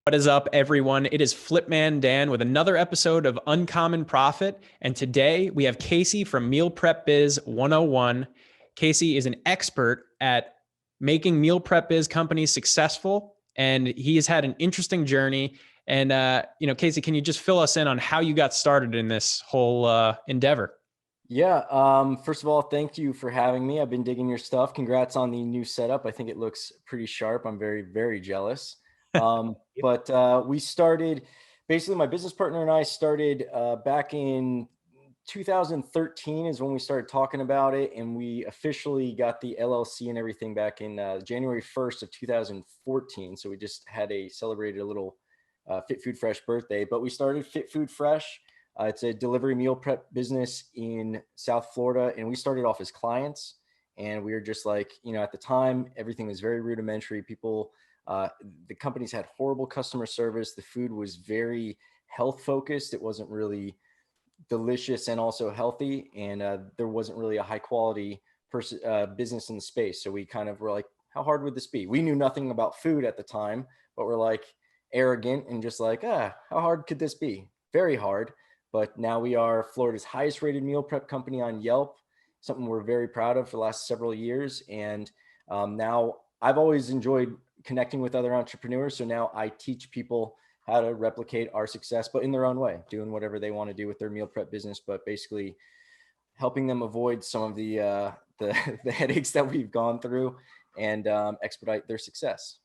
What is up, everyone? It is Flipman Dan with another episode of Uncommon Profit. And today we have Casey from Meal Prep Biz 101. Casey is an expert at making meal prep biz companies successful, and he has had an interesting journey. And, Casey, can you just fill us in on how you got started in this whole endeavor? Yeah. First of all, thank you for having me. I've been digging your stuff. Congrats on the new setup. I think it looks pretty sharp. I'm very, very jealous. We started, basically my business partner and I started back in 2013 is when we started talking about it. And we officially got the LLC and everything back in January 1st of 2014. So we just had celebrated a little Fit Food Fresh birthday, but we started Fit Food Fresh. It's a delivery meal prep business in South Florida. And we started off as clients. And we were just like, at the time, everything was very rudimentary. The companies had horrible customer service. The food was very health focused. It wasn't really delicious and also healthy. And there wasn't really a high quality business in the space. So we kind of were like, how hard would this be? We knew nothing about food at the time, but we're like arrogant and just like, how hard could this be? Very hard. But now we are Florida's highest rated meal prep company on Yelp, something we're very proud of for the last several years. And now I've always enjoyed connecting with other entrepreneurs. So now I teach people how to replicate our success, but in their own way, doing whatever they want to do with their meal prep business, but basically helping them avoid some of the the headaches that we've gone through and expedite their success.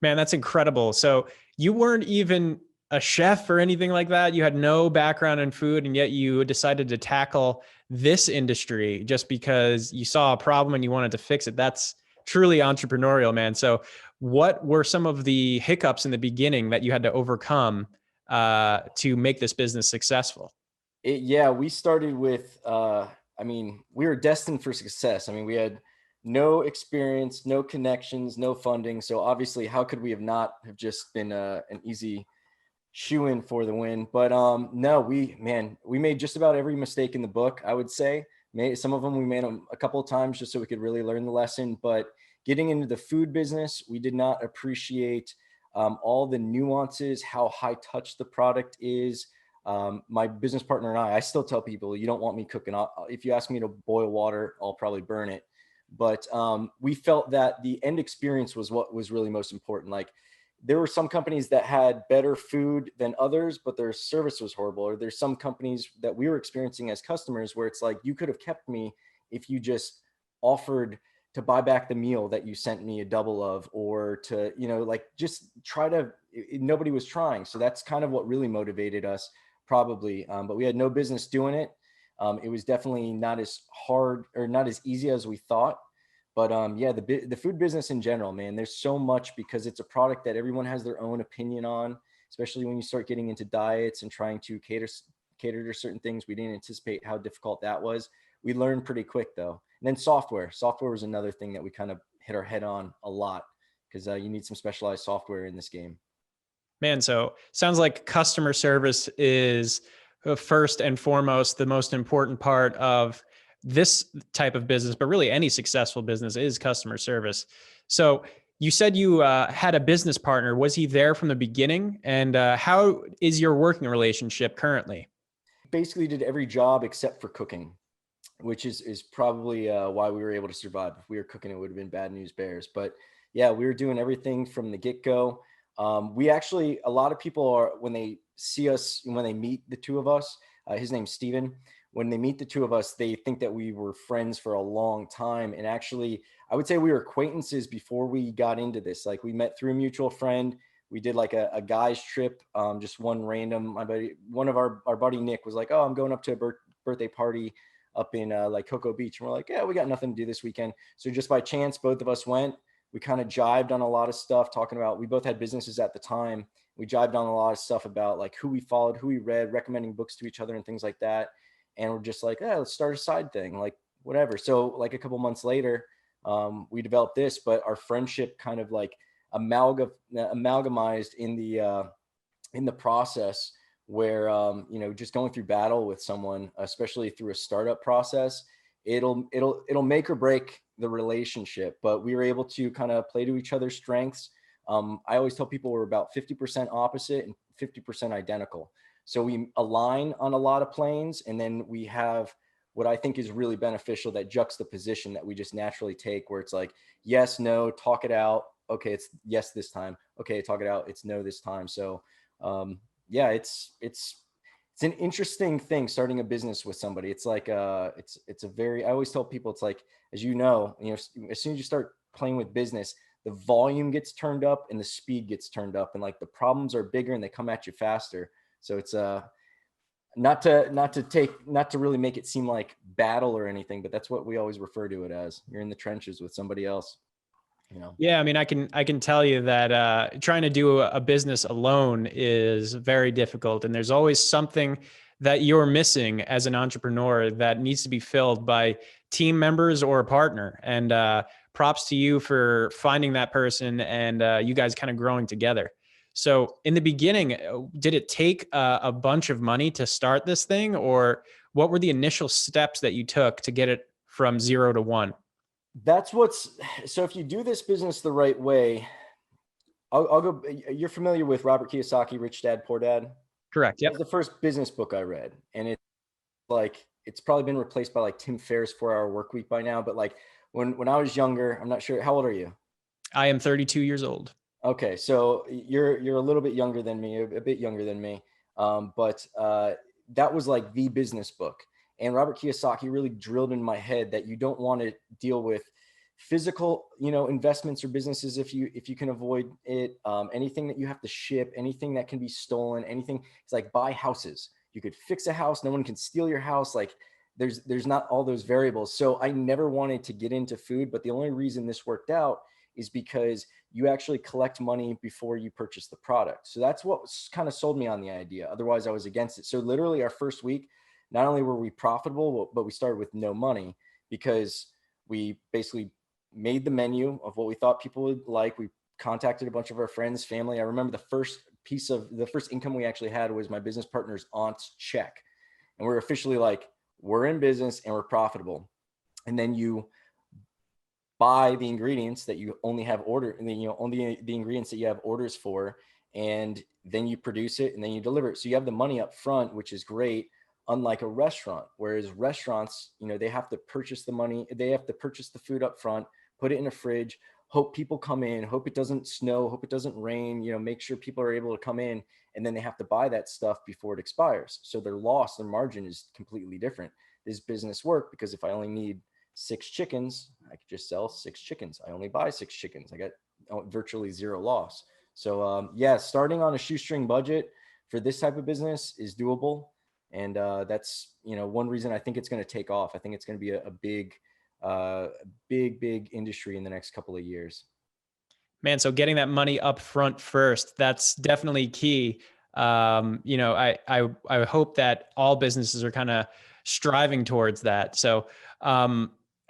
Man, that's incredible. So you weren't even a chef or anything like that. You had no background in food, and yet you decided to tackle this industry just because you saw a problem and you wanted to fix it. That's truly entrepreneurial, man. So what were some of the hiccups in the beginning that you had to overcome to make this business successful? We started with, we were destined for success. I mean, we had no experience, no connections, no funding. So obviously, how could we have not have just been an easy shoe in for the win? But no, we made just about every mistake in the book. I would say some of them we made them a couple of times just so we could really learn the lesson. But getting into the food business, we did not appreciate all the nuances, how high touch the product is. My business partner and I still tell people, you don't want me cooking. If you ask me to boil water, I'll probably burn it. But we felt that the end experience was what was really most important. Like there were some companies that had better food than others, but their service was horrible. Or there's some companies that we were experiencing as customers where it's like, you could have kept me if you just offered to buy back the meal that you sent me a double of, or to, just try to, nobody was trying. So that's kind of what really motivated us probably. But we had no business doing it. It was definitely not as hard or not as easy as we thought. But the food business in general, man, there's so much because it's a product that everyone has their own opinion on, especially when you start getting into diets and trying to cater to certain things. We didn't anticipate how difficult that was. We learned pretty quick though. And then software was another thing that we kind of hit our head on a lot because you need some specialized software in this game. Man, so sounds like customer service is first and foremost the most important part of this type of business, but really any successful business is customer service. So you said you had a business partner. Was he there from the beginning? And how is your working relationship currently? Basically did every job except for cooking, which is probably why we were able to survive. If we were cooking, it would have been bad news bears. But yeah, we were doing everything from the get-go. A lot of people are, when they see us, when they meet the two of us, his name's Steven. When they meet the two of us, they think that we were friends for a long time. And actually, I would say we were acquaintances before we got into this. Like we met through a mutual friend. We did like a guy's trip, just one random, one of our buddy Nick was like, oh, I'm going up to a birthday party up in like Cocoa Beach. And we're like, yeah, we got nothing to do this weekend. So just by chance, both of us went. We kind of jibed on a lot of stuff, talking about, we both had businesses at the time. We jibed on a lot of stuff about like who we followed, who we read, recommending books to each other and things like that. And we're just like, let's start a side thing, like whatever. So like a couple months later, we developed this, but our friendship kind of like amalgamized in the process where, just going through battle with someone, especially through a startup process, it'll make or break the relationship. But we were able to kind of play to each other's strengths. I always tell people we're about 50% opposite and 50% identical. So we align on a lot of planes, and then we have what I think is really beneficial, that juxtaposition that we just naturally take, where it's like, yes, no, talk it out. Okay, it's yes this time. Okay, talk it out. It's no this time. So yeah, it's an interesting thing starting a business with somebody. It's like it's a very, I always tell people, it's like, as you know, as soon as you start playing with business, the volume gets turned up and the speed gets turned up, and like the problems are bigger and they come at you faster. So it's not to really make it seem like battle or anything, but that's what we always refer to it as. You're in the trenches with somebody else, you know. Yeah, I mean, I can tell you that trying to do a business alone is very difficult, and there's always something that you're missing as an entrepreneur that needs to be filled by team members or a partner. And props to you for finding that person and you guys kind of growing together. So, in the beginning, did it take a bunch of money to start this thing, or what were the initial steps that you took to get it from 0 to 1? That's what's So if you do this business the right way, I'll go. You're familiar with Robert Kiyosaki, Rich Dad Poor Dad? Correct. It was Yep. the first business book I read, and it's probably been replaced by like Tim Ferriss' 4 Hour Work Week by now. But like when I was younger, I'm not sure, how old are you? I am 32 years old. Okay, so you're a little bit younger than me, a bit younger than me, but that was like the business book. And Robert Kiyosaki really drilled in my head that you don't want to deal with physical, investments or businesses if you can avoid it. Anything that you have to ship, anything that can be stolen, anything. It's like buy houses. You could fix a house, no one can steal your house. Like there's not all those variables. So I never wanted to get into food, but the only reason this worked out is because you actually collect money before you purchase the product. So that's what kind of sold me on the idea. Otherwise, I was against it. So literally our first week, not only were we profitable, but we started with no money, because we basically made the menu of what we thought people would like. We contacted a bunch of our friends, family. I remember the first income we actually had was my business partner's aunt's check. And we're officially like, we're in business and we're profitable. And then you buy the ingredients that you only have order, and then only the ingredients that you have orders for, and then you produce it and then you deliver it. So you have the money up front, which is great, unlike a restaurant. Whereas restaurants, they have to purchase the food up front, put it in a fridge, hope people come in, hope it doesn't snow, hope it doesn't rain, make sure people are able to come in, and then they have to buy that stuff before it expires. So their margin is completely different. This business work because if I only need 6 chickens, I could just sell 6 chickens. I only buy 6 chickens. I get virtually zero loss. So yeah, starting on a shoestring budget for this type of business is doable. And that's, one reason I think it's going to take off. I think it's going to be a big industry in the next couple of years. Man, so getting that money up front first, that's definitely key. I hope that all businesses are kind of striving towards that. So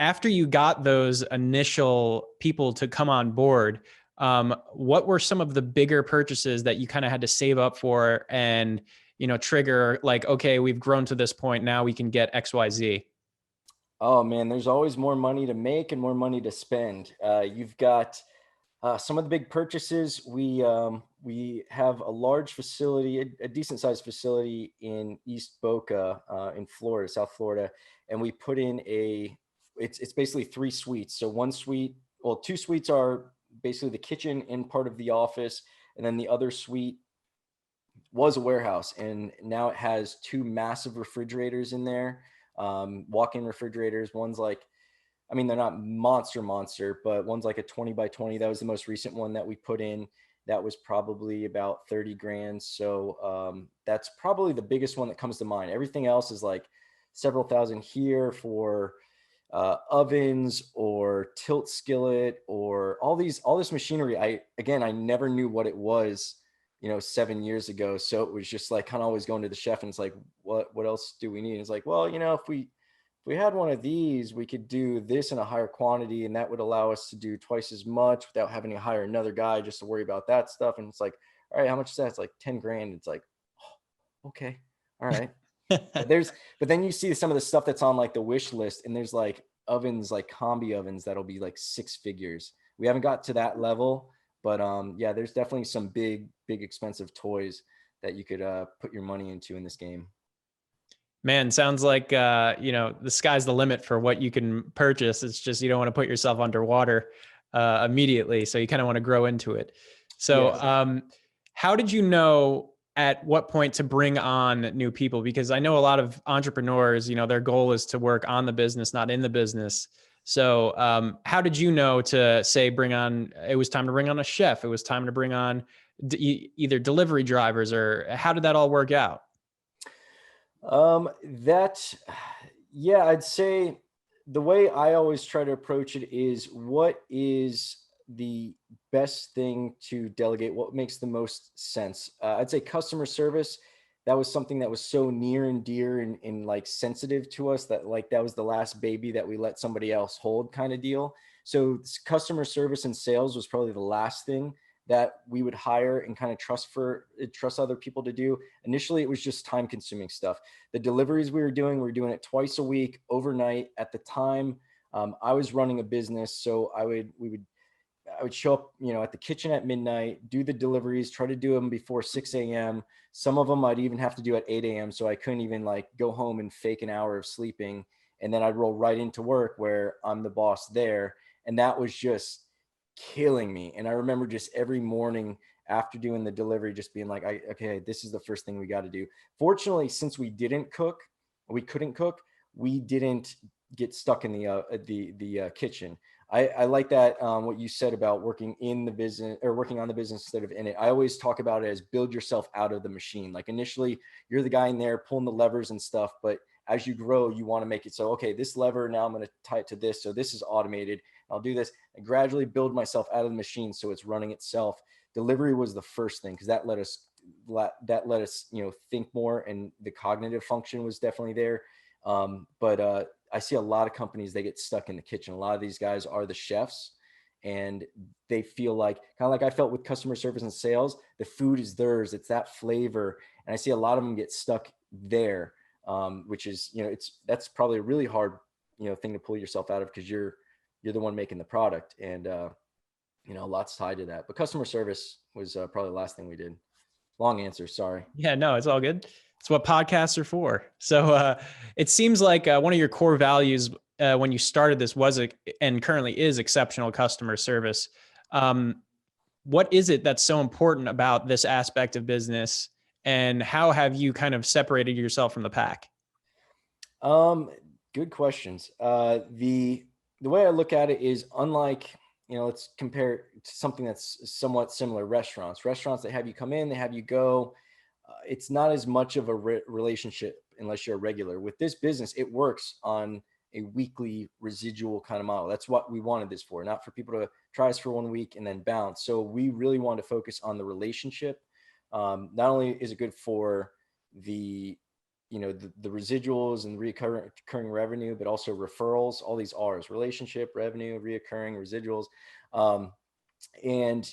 after you got those initial people to come on board, what were some of the bigger purchases that you kind of had to save up for and, trigger like, okay, we've grown to this point, now we can get XYZ? Oh man, there's always more money to make and more money to spend. You've got some of the big purchases. We have a large facility, a decent sized facility in East Boca, in Florida, South Florida, and we put in it's basically 3 suites. So well, 2 suites are basically the kitchen and part of the office, and then the other suite was a warehouse, and now it has 2 massive refrigerators in there, walk-in refrigerators. One's like, I mean, they're not monster, but one's like a 20 by 20. That was the most recent one that we put in. That was probably about 30 grand. So that's probably the biggest one that comes to mind. Everything else is like several thousand here for ovens or tilt skillet or all this machinery. I never knew what it was, 7 years ago. So it was just like kind of always going to the chef and it's like, what else do we need? And it's like, well, if we had one of these, we could do this in a higher quantity, and that would allow us to do twice as much without having to hire another guy just to worry about that stuff. And it's like, all right, how much is that? It's like 10 grand. It's like, oh, okay, all right. But then you see some of the stuff that's on like the wish list, and there's like ovens, like combi ovens that'll be like 6 figures. We haven't got to that level, But yeah, there's definitely some big expensive toys that you could put your money into in this game. Man, sounds like the sky's the limit for what you can purchase. It's just you don't want to put yourself underwater immediately, so you kind of want to grow into it. So, Yeah. how did you know at what point to bring on new people? Because I know a lot of entrepreneurs, their goal is to work on the business, not in the business. So, how did you know to say bring on? It was time to bring on a chef. It was time to bring on either delivery drivers, or how did that all work out? That, yeah, I'd say the way I always try to approach it is what is the best thing to delegate? What makes the most sense? I'd say customer service. That was something that was so near and dear and like sensitive to us that like that was the last baby that we let somebody else hold kind of deal. So customer service and sales was probably the last thing that we would hire and kind of trust other people to do. Initially, it was just time consuming stuff. The deliveries we were doing it twice a week, overnight. At the time, I was running a business, so I would show up, at the kitchen at midnight, do the deliveries, try to do them before 6 a.m. Some of them I'd even have to do at 8 a.m. So I couldn't even like go home and fake an hour of sleeping. And then I'd roll right into work where I'm the boss there. And that was just killing me. And I remember just every morning after doing the delivery, just being like, okay, this is the first thing we got to do. Fortunately, since we couldn't cook, we didn't get stuck in the kitchen. I like that what you said about working in the business or working on the business instead of in it. I always talk about it as build yourself out of the machine. Like initially, you're the guy in there pulling the levers and stuff, but as you grow, you want to make it so, okay, this lever, now I'm going to tie it to this. So this is automated. I'll do this and gradually build myself out of the machine so it's running itself. Delivery was the first thing because that let us think more, and the cognitive function was definitely there. But I see a lot of companies, they get stuck in the kitchen. A lot of these guys are the chefs, and they feel like kind of like I felt with customer service and sales, the food is theirs. It's that flavor. And I see a lot of them get stuck there, which is, that's probably a really hard, thing to pull yourself out of because you're the one making the product. And, lots tied to that. But customer service was probably the last thing we did. Long answer. Sorry. Yeah, no, it's all good. It's what podcasts are for. So it seems like one of your core values when you started this was and currently is exceptional customer service. What is it that's so important about this aspect of business, and how have you kind of separated yourself from the pack? Good questions. The way I look at it is unlike, let's compare it to something that's somewhat similar. Restaurants, they have you come in, they have you go. It's not as much of a relationship unless you're a regular. With this business, it works on a weekly residual kind of model. That's what we wanted this for, not for people to try us for 1 week and then bounce. So we really want to focus on the relationship. Not only is it good for the the residuals and recurring revenue, but also referrals, all these R's: relationship, revenue, reoccurring, residuals. And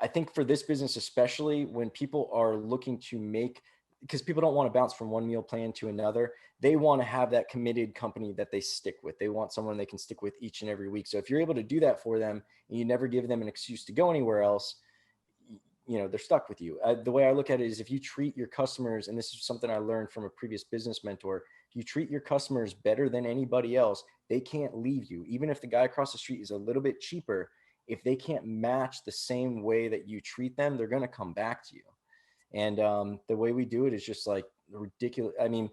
I think for this business, especially when people are looking to make, because people don't want to bounce from one meal plan to another, they want to have that committed company that they stick with. They want someone they can stick with each and every week. So if you're able to do that for them and you never give them an excuse to go anywhere else, they're stuck with you. The way I look at it is, if you treat your customers, and this is something I learned from a previous business mentor, if you treat your customers better than anybody else, they can't leave you. Even if the guy across the street is a little bit cheaper, if they can't match the same way that you treat them, they're going to come back to you. And the way we do it is just like ridiculous. I mean,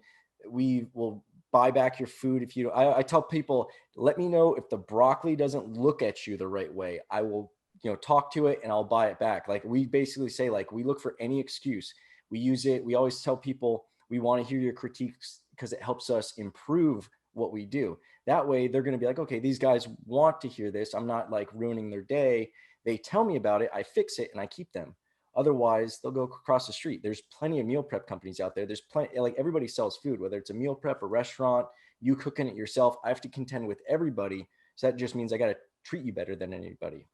we will buy back your food if you. I tell people, let me know if the broccoli doesn't look at you the right way. I will talk to it and I'll buy it back. Like we basically say, like, we look for any excuse. We use it. We always tell people we want to hear your critiques because it helps us improve what we do. That way they're going to be like, okay, these guys want to hear this. I'm not like ruining their day. They tell me about it, I fix it, and I keep them. Otherwise, they'll go across the street. There's plenty of meal prep companies out there. There's plenty, like everybody sells food, whether it's a meal prep, a restaurant, you cooking it yourself. I have to contend with everybody. So that just means I got to treat you better than anybody.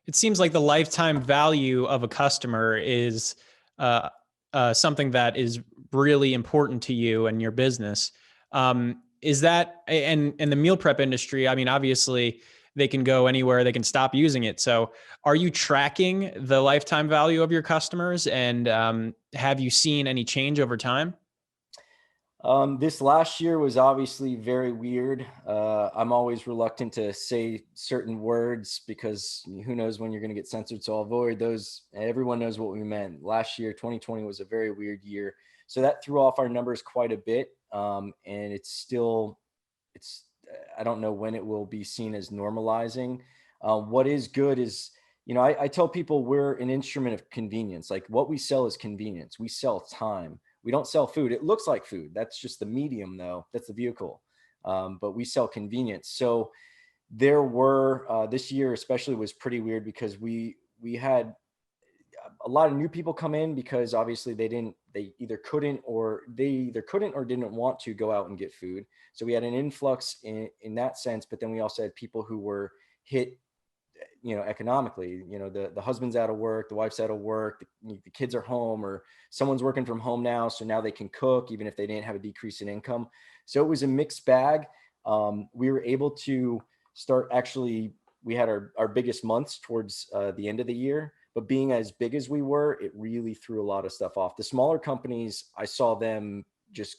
It seems like the lifetime value of a customer is something that is really important to you and your business. Is that, and the meal prep industry, I mean, obviously they can go anywhere, they can stop using it. So are you tracking the lifetime value of your customers, and have you seen any change over time? This last year was obviously very weird. I'm always reluctant to say certain words because who knows when you're going to get censored. So I'll avoid those. Everyone knows what we meant. Last year, 2020 was a very weird year. So that threw off our numbers quite a bit. And I don't know when it will be seen as normalizing. What is good is, I tell people we're an instrument of convenience. Like what we sell is convenience. We sell time. We don't sell food. It looks like food. That's just the medium, though. That's the vehicle. But we sell convenience. So there were this year especially was pretty weird because we had a lot of new people come in because obviously they either couldn't or didn't want to go out and get food. So we had an influx in that sense. But then we also had people who were hit, economically. The husband's out of work, the wife's out of work, the kids are home, or someone's working from home now, so now they can cook even if they didn't have a decrease in income. So it was a mixed bag. We were able to start, actually we had our biggest months towards the end of the year, but being as big as we were, it really threw a lot of stuff off. The smaller companies, I saw them just,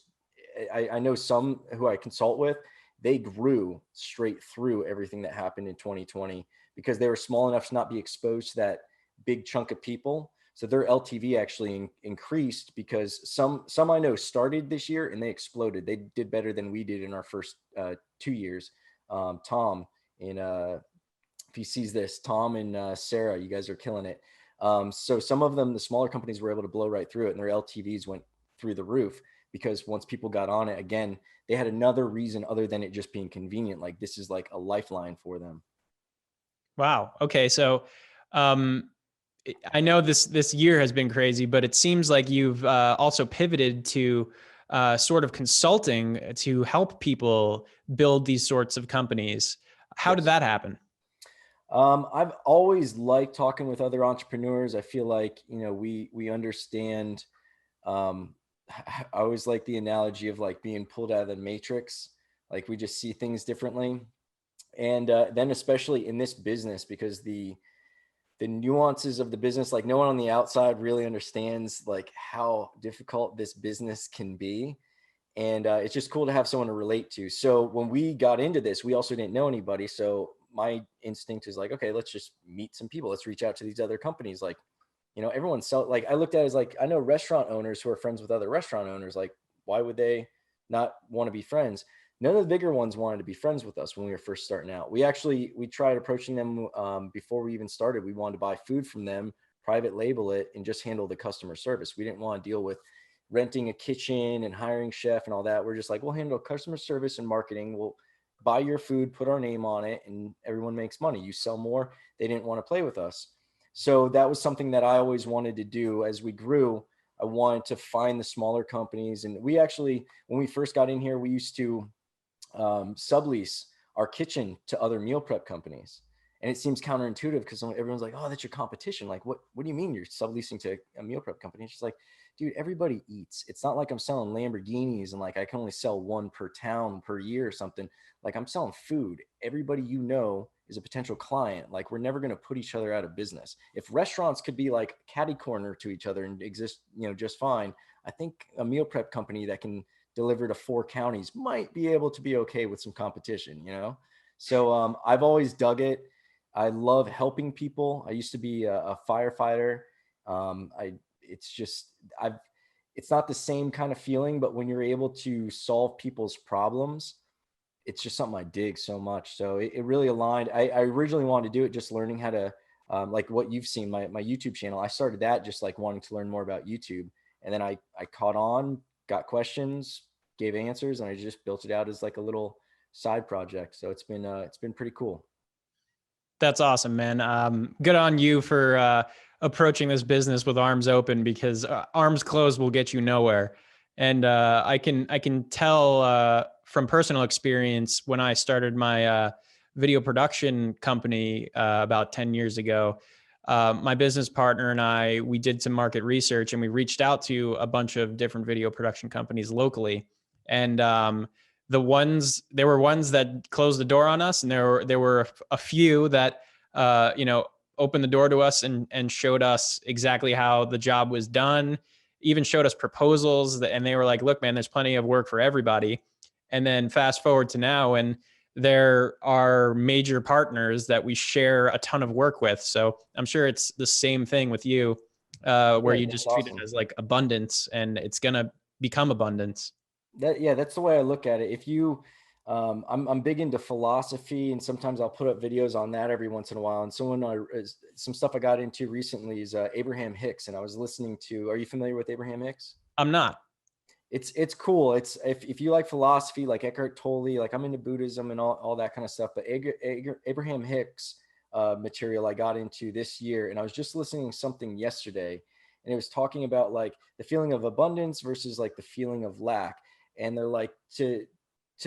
I know some who I consult with, they grew straight through everything that happened in 2020 because they were small enough to not be exposed to that big chunk of people. So their LTV actually increased because some I know started this year and they exploded. They did better than we did in our first 2 years. Tom, in if he sees this, Tom and Sarah, you guys are killing it. So some of them, the smaller companies, were able to blow right through it, and their LTVs went through the roof because once people got on it again, they had another reason other than it just being convenient. Like this is like a lifeline for them. Wow. Okay. So, um, I know this year has been crazy, but it seems like you've also pivoted to sort of consulting to help people build these sorts of companies. How did Yes. that happen? I've always liked talking with other entrepreneurs. I feel like, we understand. Um, I always like the analogy of like being pulled out of the matrix. Like we just see things differently. And then especially in this business, because the nuances of the business, like no one on the outside really understands like how difficult this business can be. And it's just cool to have someone to relate to. So when we got into this, we also didn't know anybody. So my instinct is like, okay, let's just meet some people. Let's reach out to these other companies. Like, everyone sell, like I looked at it as like, I know restaurant owners who are friends with other restaurant owners. Like, why would they not want to be friends? None of the bigger ones wanted to be friends with us when we were first starting out. We tried approaching them before we even started. We wanted to buy food from them, private label it, and just handle the customer service. We didn't want to deal with renting a kitchen and hiring chef and all that. We're just like, we'll handle customer service and marketing. We'll buy your food, put our name on it, and everyone makes money. You sell more. They didn't want to play with us. So that was something that I always wanted to do. As we grew, I wanted to find the smaller companies. And we actually, when we first got in here, we used to sublease our kitchen to other meal prep companies. And it seems counterintuitive because everyone's like, oh, that's your competition. Like, what do you mean you're subleasing to a meal prep company? It's just like, dude, everybody eats. It's not like I'm selling Lamborghinis and like I can only sell one per town per year or something. Like I'm selling food. Everybody is a potential client. Like we're never going to put each other out of business. If restaurants could be like catty corner to each other and exist, just fine, I think a meal prep company that can deliver to 4 counties might be able to be okay with some competition. So I've always dug it. I love helping people. I used to be a firefighter. It's just, it's not the same kind of feeling, but when you're able to solve people's problems, it's just something I dig so much. So it really aligned. I originally wanted to do it just learning how to, like what you've seen, my YouTube channel. I started that just like wanting to learn more about YouTube. And then I caught on, got questions, gave answers, and I just built it out as like a little side project. So it's been pretty cool. That's awesome, man. Good on you for approaching this business with arms open, because arms closed will get you nowhere. And I can tell from personal experience, when I started my video production company about 10 years ago, my business partner and we did some market research, and we reached out to a bunch of different video production companies locally. And there were ones that closed the door on us, and there were a few that, opened the door to us and showed us exactly how the job was done, even showed us proposals and they were like, look, man, there's plenty of work for everybody. And then fast forward to now, and there are major partners that we share a ton of work with. So I'm sure it's the same thing with you, where Yeah, you that's just treat it awesome. as like abundance, and it's going to become abundance. Yeah, that's the way I look at it. If you, I'm big into philosophy, and sometimes I'll put up videos on that every once in a while. And some stuff I got into recently is Abraham Hicks, and I was listening to. Are you familiar with Abraham Hicks? I'm not. It's cool. It's if you like philosophy, like Eckhart Tolle, like I'm into Buddhism and all that kind of stuff. But Abraham Hicks material I got into this year, and I was just listening to something yesterday, and it was talking about like the feeling of abundance versus like the feeling of lack, and they're like to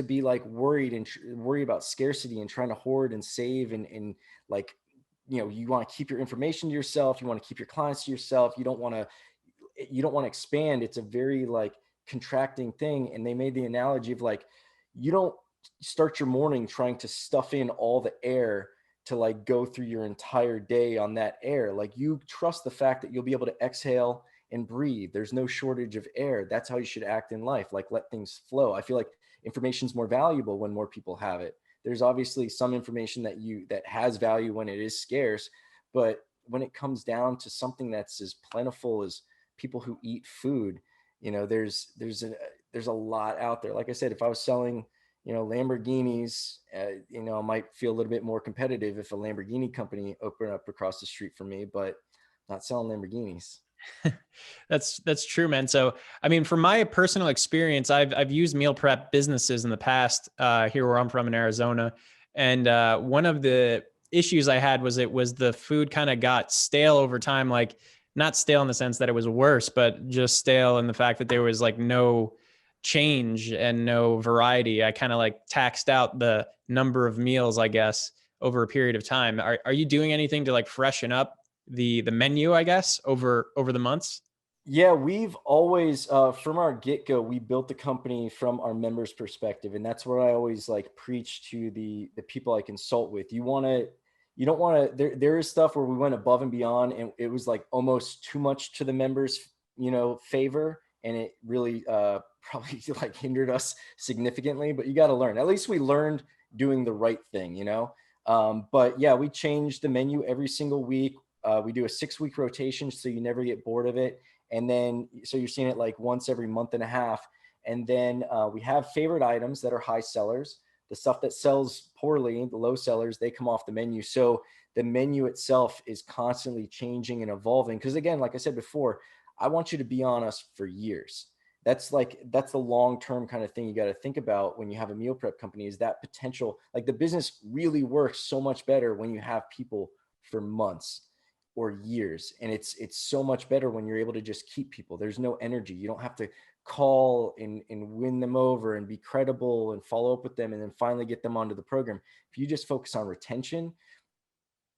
be like worried and worry about scarcity and trying to hoard and save and like you want to keep your information to yourself, you want to keep your clients to yourself, you don't want to expand. It's a very like contracting thing. And they made the analogy of like, you don't start your morning trying to stuff in all the air to like go through your entire day on that air. Like you trust the fact that you'll be able to exhale and breathe. There's no shortage of air. That's how you should act in life. Like let things flow. I feel like information is more valuable when more people have it. There's obviously some information that has value when it is scarce, but when it comes down to something that's as plentiful as people who eat food, there's a lot out there. Like I said, if I was selling Lamborghinis, I might feel a little bit more competitive if a Lamborghini company opened up across the street from me, but not selling Lamborghinis. That's true, man. So, I mean, from my personal experience, I've used meal prep businesses in the past, here where I'm from in Arizona, and one of the issues I had was the food kind of got stale over time. Like, not stale in the sense that it was worse, but just stale in the fact that there was like no change and no variety. I kind of like taxed out the number of meals, I guess, over a period of time. Are you doing anything to like freshen up the menu, I guess, over the months? Yeah, we've always, from our get go, we built the company from our members' perspective, and that's what I always like preach to the people I consult with. You don't want to. There is stuff where we went above and beyond, and it was like almost too much to the members, favor, and it really probably like hindered us significantly. But you got to learn. At least we learned doing the right thing. But yeah, we change the menu every single week. We do a 6-week rotation, so you never get bored of it. And then so you're seeing it like once every month and a half. And then we have favorite items that are high sellers. The stuff that sells poorly, the low sellers, they come off the menu. So the menu itself is constantly changing and evolving, because again, like I said before, I want you to be on us for years. That's the long term kind of thing you got to think about when you have a meal prep company, is that potential. Like the business really works so much better when you have people for months or years, and it's so much better when you're able to just keep people. There's no energy. You don't have to call and win them over and be credible and follow up with them and then finally get them onto the program. If you just focus on retention,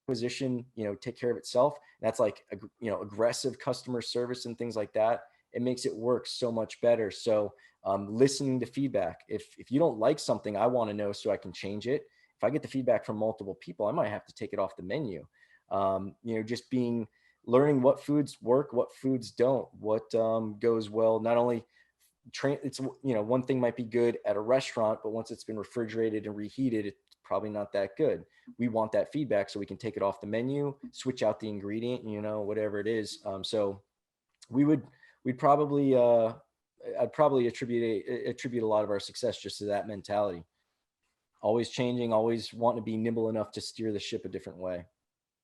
acquisition, take care of itself. That's like aggressive customer service and things like that. It makes it work so much better. So listening to feedback. If you don't like something, I want to know so I can change it. If I get the feedback from multiple people, I might have to take it off the menu. Just learning what foods work, what foods don't, what goes well. Not only it's one thing might be good at a restaurant, but once it's been refrigerated and reheated, it's probably not that good. We want that feedback so we can take it off the menu, switch out the ingredient, whatever it is. So we would we'd probably I'd probably attribute a lot of our success just to that mentality. Always changing, always wanting to be nimble enough to steer the ship a different way.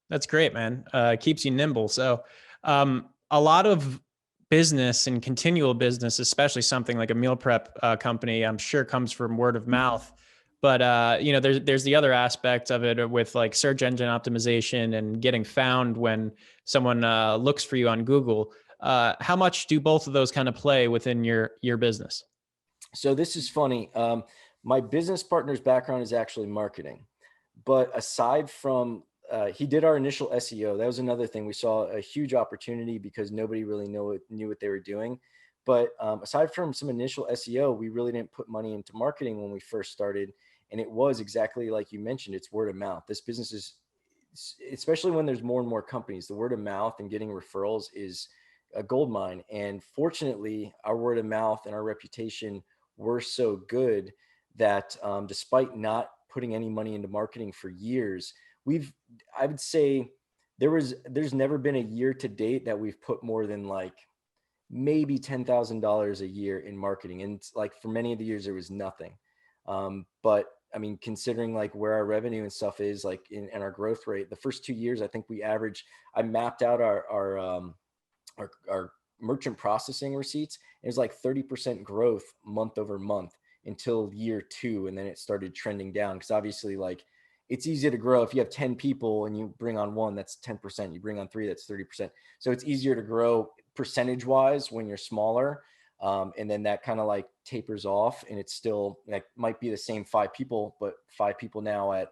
That's great, man. Keeps you nimble. So, a lot of business and continual business, especially something like a meal prep company, I'm sure comes from word of mouth. But there's the other aspect of it with like search engine optimization and getting found when someone looks for you on Google. How much do both of those kind of play within your business? So this is funny. My business partner's background is actually marketing, but aside from he did our initial SEO. That was another thing. We saw a huge opportunity because nobody really knew what they were doing. But aside from some initial SEO, we really didn't put money into marketing when we first started. And it was exactly like you mentioned, it's word of mouth. This business is, especially when there's more and more companies, the word of mouth and getting referrals is a gold mine. And fortunately, our word of mouth and our reputation were so good that despite not putting any money into marketing for years, we've, I would say, there's never been a year to date that we've put more than like maybe $10,000 a year in marketing. And like for many of the years, there was nothing. But I mean, considering like where our revenue and stuff is like in our growth rate, the first 2 years, I think we averaged, I mapped out our merchant processing receipts. It was like 30% growth month over month until year 2. And then it started trending down. Cause obviously like it's easy to grow. If you have 10 people and you bring on 1, that's 10%. You bring on 3, that's 30%. So it's easier to grow percentage wise when you're smaller. And then that kind of like tapers off, and it's still like might be the same 5 people, but 5 people now at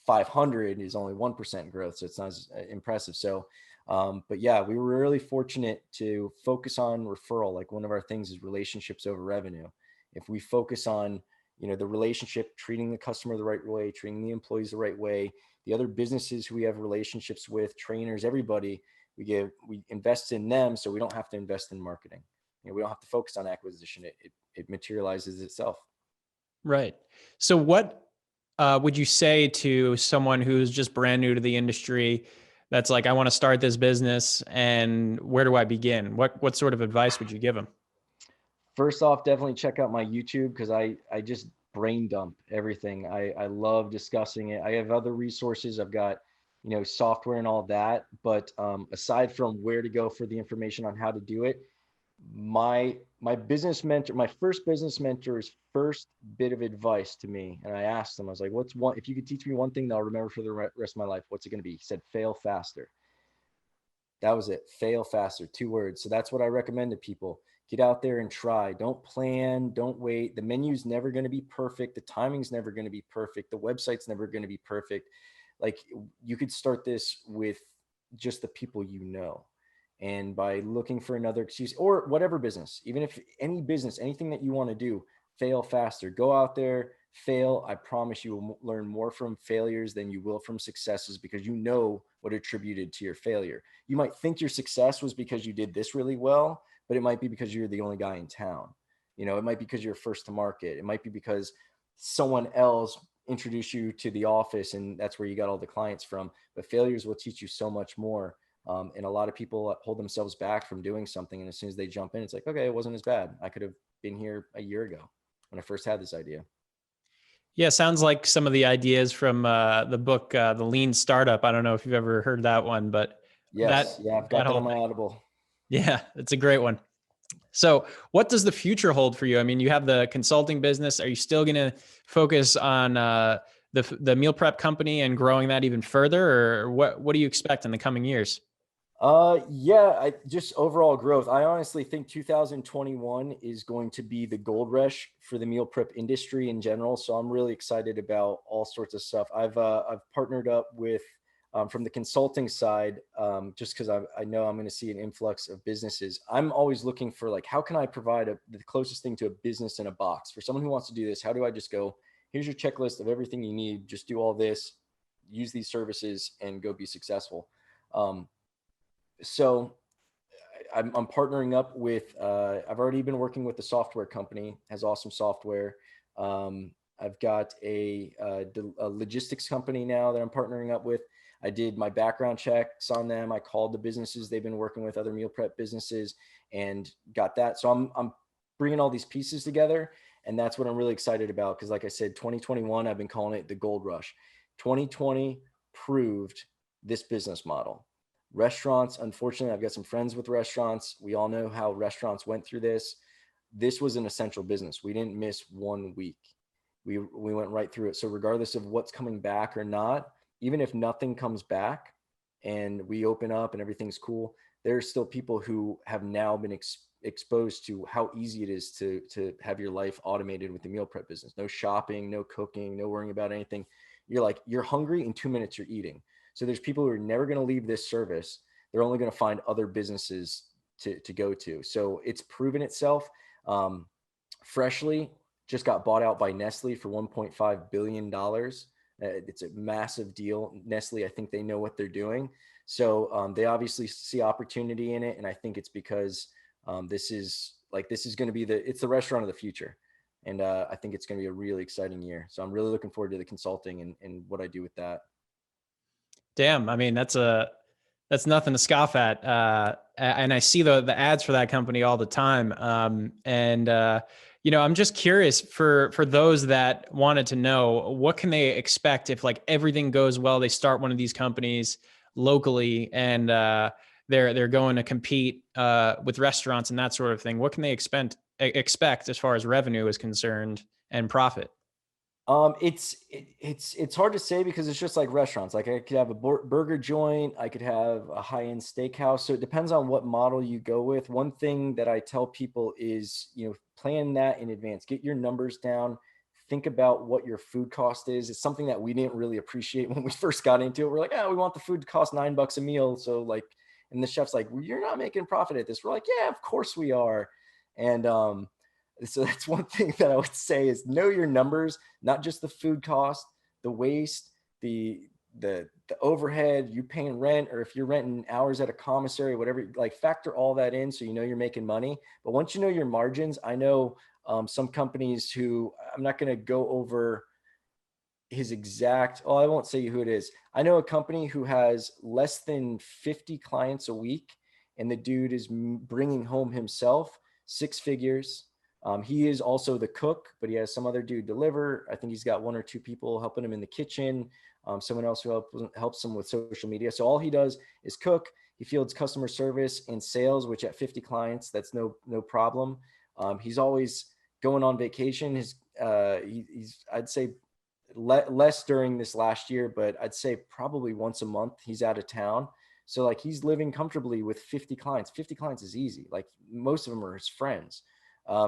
500 is only 1% growth. So it's not as impressive. So, but yeah, we were really fortunate to focus on referral. Like one of our things is relationships over revenue. If we focus on, the relationship, treating the customer the right way, treating the employees the right way, the other businesses who we have relationships with, trainers, everybody, we invest in them, so we don't have to invest in marketing. We don't have to focus on acquisition. It materializes itself. Right. So what would you say to someone who's just brand new to the industry that's like, I want to start this business, and where do I begin? What sort of advice would you give them? First off, definitely check out my YouTube, because I just brain dump everything. I love discussing it. I have other resources. I've got, software and all that. But aside from where to go for the information on how to do it, my business mentor, my first business mentor's first bit of advice to me, and I asked him, I was like, what's one, if you could teach me one thing that I'll remember for the rest of my life, what's it going to be? He said, fail faster. That was it. Fail faster. 2 words. So that's what I recommend to people. Get out there and try. Don't plan. Don't wait. The menu's never going to be perfect. The timing's never going to be perfect. The website's never going to be perfect. Like you could start this with just the people you know. And by looking for another excuse, or whatever business, even if any business, anything that you want to do, fail faster. Go out there, fail. I promise you will learn more from failures than you will from successes, because you know what attributed to your failure. You might think your success was because you did this really well, but it might be because you're the only guy in town. It might be because you're first to market. It might be because someone else introduced you to the office and that's where you got all the clients from. But failures will teach you so much more. And a lot of people hold themselves back from doing something. And as soon as they jump in, it's like, okay, it wasn't as bad. I could have been here a year ago when I first had this idea. Yeah, sounds like some of the ideas from the book, The Lean Startup. I don't know if you've ever heard that one, but Yes. Yeah. I've got that that whole on my thing. Audible. Yeah, it's a great one. So, what does the future hold for you? I mean, you have the consulting business. Are you still going to focus on the meal prep company and growing that even further, or what do you expect in the coming years? Yeah, I just overall growth. I honestly think 2021 is going to be the gold rush for the meal prep industry in general. So I'm really excited about all sorts of stuff. I've partnered up with from the consulting side, just because I know I'm going to see an influx of businesses. I'm always looking for like, how can I provide the closest thing to a business in a box for someone who wants to do this? How do I just go, here's your checklist of everything you need. Just do all this, use these services, and go be successful. So I'm partnering up with, I've already been working with the software company, has awesome software. I've got a logistics company now that I'm partnering up with. I did my background checks on them. I called the businesses they've been working with, other meal prep businesses, and got that. So I'm bringing all these pieces together. And that's what I'm really excited about. Cause like I said, 2021, I've been calling it the gold rush. 2020 proved this business model. Restaurants, unfortunately, I've got some friends with restaurants. We all know how restaurants went through this. This was an essential business. We didn't miss 1 week. We went right through it. So regardless of what's coming back or not, even if nothing comes back and we open up and everything's cool, there's still people who have now been exposed to how easy it is to have your life automated with the meal prep business. No shopping, no cooking, no worrying about anything. You're hungry, in 2 minutes you're eating. So there's people who are never going to leave this service. They're only going to find other businesses to go to. So it's proven itself. Freshly just got bought out by Nestle for $1.5 billion. It's a massive deal. Nestle, I think they know what they're doing. So they obviously see opportunity in it. And I think it's because this is going to be it's the restaurant of the future. And I think it's going to be a really exciting year. So I'm really looking forward to the consulting and what I do with that. Damn. I mean, that's nothing to scoff at. And I see the ads for that company all the time. I'm just curious for those that wanted to know, what can they expect if like everything goes well, they start one of these companies locally and they're going to compete with restaurants and that sort of thing. What can they expect as far as revenue is concerned and profit? It's hard to say because it's just like restaurants. Like I could have a burger joint, I could have a high-end steakhouse. So it depends on what model you go with. One thing that I tell people is, plan that in advance. Get your numbers down. Think about what your food cost is. It's something that we didn't really appreciate when we first got into it. We're like, we want the food to cost $9 a meal. So like, and the chef's like, well, you're not making profit at this. We're like, yeah, of course we are. And so that's one thing that I would say is know your numbers, not just the food cost, the waste, the overhead, you paying rent, or if you're renting hours at a commissary, whatever, like factor all that in so you're making money. But once you know your margins, I know some companies who, I'm not going to go over his exact, I won't say who it is. I know a company who has less than 50 clients a week, and the dude is bringing home himself 6 figures. He is also the cook, but he has some other dude deliver. I think he's got 1 or 2 people helping him in the kitchen. Someone else who helps him with social media. So all he does is cook. He fields customer service and sales, which at 50 clients, that's no problem. He's always going on vacation. He's I'd say less during this last year, but I'd say probably once a month he's out of town. So like he's living comfortably with 50 clients. 50 clients is easy. Like most of them are his friends.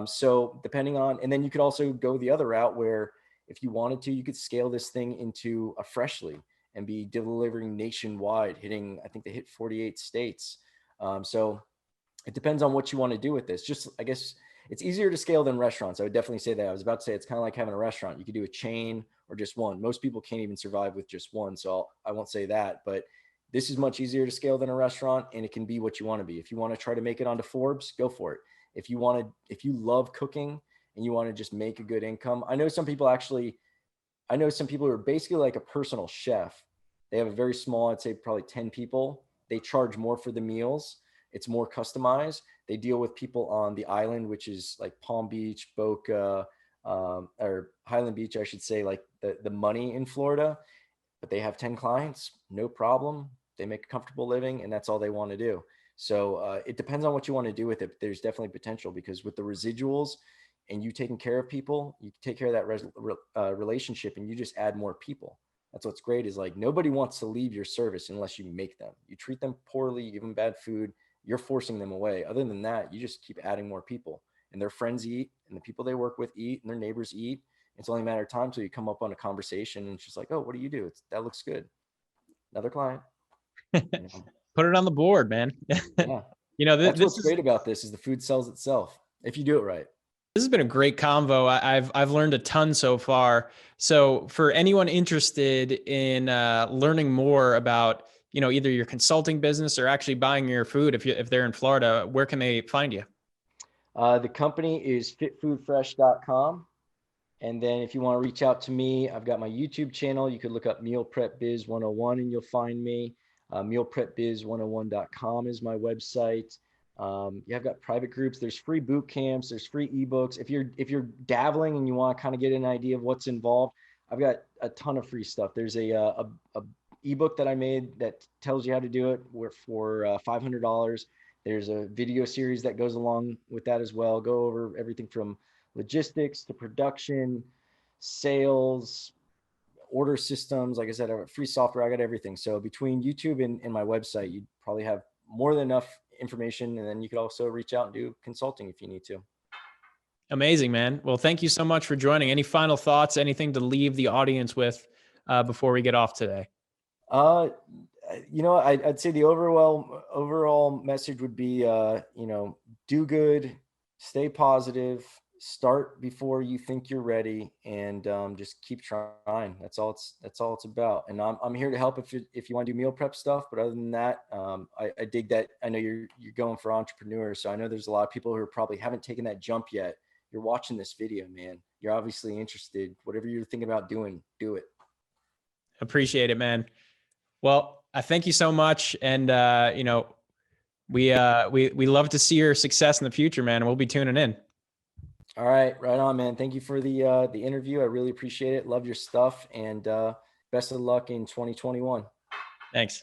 So depending on, and then you could also go the other route where if you wanted to, you could scale this thing into a Freshly and be delivering nationwide, I think they hit 48 states. So it depends on what you want to do with this. Just, I guess it's easier to scale than restaurants. I would definitely say that. I was about to say, it's kind of like having a restaurant. You could do a chain or just one. Most people can't even survive with just one. So I won't say that, but this is much easier to scale than a restaurant, and it can be what you want to be. If you want to try to make it onto Forbes, go for it. If you love cooking and you want to just make a good income, I know some people who are basically like a personal chef. They have a very small, I'd say probably 10 people. They charge more for the meals. It's more customized. They deal with people on the island, which is like Palm Beach, Boca, or Highland Beach, I should say, like the money in Florida, but they have 10 clients, no problem. They make a comfortable living, and that's all they want to do. So it depends on what you want to do with it. But there's definitely potential, because with the residuals and you taking care of people, you take care of that relationship, and you just add more people. That's what's great, is like nobody wants to leave your service unless you make them. You treat them poorly, you give them bad food, you're forcing them away. Other than that, you just keep adding more people, and their friends eat, and the people they work with eat, and their neighbors eat. It's only a matter of time till you come up on a conversation and it's just like, oh, what do you do? That looks good. Another client. Put it on the board, man. Yeah. That's what's great about this, is the food sells itself if you do it right. This has been a great convo. I've learned a ton so far. So for anyone interested in learning more about, either your consulting business or actually buying your food, if they're in Florida, where can they find you? The company is fitfoodfresh.com. And then if you want to reach out to me, I've got my YouTube channel. You could look up Meal Prep Biz 101 and you'll find me. Mealprepbiz101.com is my website. I've got private groups. There's free boot camps. There's free ebooks. If you're dabbling and you want to kind of get an idea of what's involved, I've got a ton of free stuff. There's a ebook that I made that tells you how to do it for $500. There's a video series that goes along with that as well. Go over everything from logistics to production, sales, order systems. Like I said, I have free software. I got everything. So between YouTube and my website, you probably have more than enough information. And then you could also reach out and do consulting if you need to. Amazing, man. Well, thank you so much for joining. Any final thoughts, anything to leave the audience with before we get off today? I'd say the overall message would be, do good, stay positive, start before you think you're ready, and just keep trying. That's all it's about. And I'm here to help if you want to do meal prep stuff. But other than that, I dig that. I know you're going for entrepreneurs, so I know there's a lot of people who probably haven't taken that jump yet. You're watching this video, man. You're obviously interested. Whatever you're thinking about doing, do it. Appreciate it, man. Well, I thank you so much. And, we love to see your success in the future, man. And we'll be tuning in. All right, right on, man. Thank you for the interview. I really appreciate it. Love your stuff, and best of luck in 2021. Thanks.